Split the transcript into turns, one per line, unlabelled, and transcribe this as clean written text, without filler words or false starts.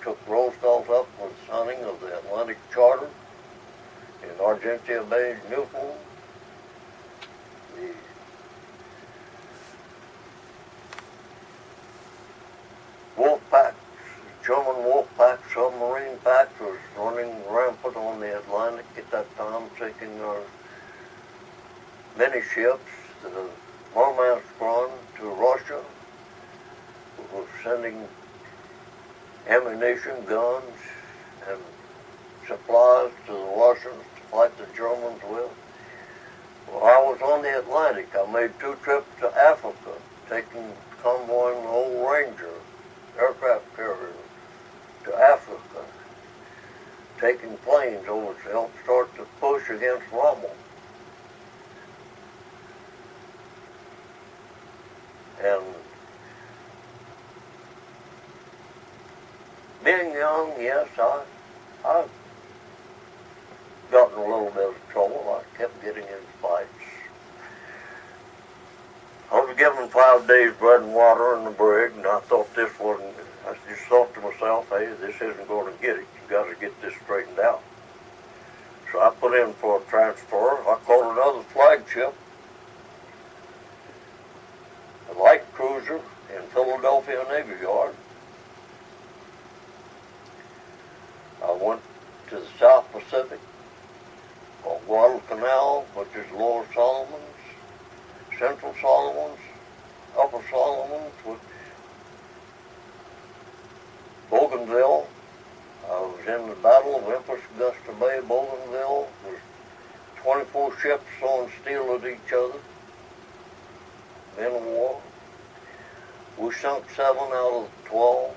took Roosevelt up with the signing of the Atlantic Charter in Argentia Bay, Newfoundland. The wolf packs, German wolf pack, submarine packs was running rampant on the Atlantic at that time, taking our many ships, the Murmansk run to Russia, was sending ammunition, guns, and supplies to the Russians to fight the Germans with. Well, I was on the Atlantic. I made 2 trips to Africa, taking convoying the old Ranger aircraft carrier to Africa, taking planes over to help start the push against Rommel. And being young, yes, I've gotten a little bit of trouble. I kept getting in fights. I was given 5 days bread and water in the brig, and I thought this wasn't, I just thought to myself, hey, this isn't going to get it. You got to get this straightened out. So I put in for a transfer. I caught another flagship, a light cruiser in Philadelphia Navy Yard. I went to the South Pacific, called Guadalcanal, which is Lower Solomons, Central Solomons, Upper Solomons, with Bougainville. I was in the Battle of Empress Augusta Bay. Bougainville was 24 ships throwing steel at each other, men of war. We sunk 7 out of the 12.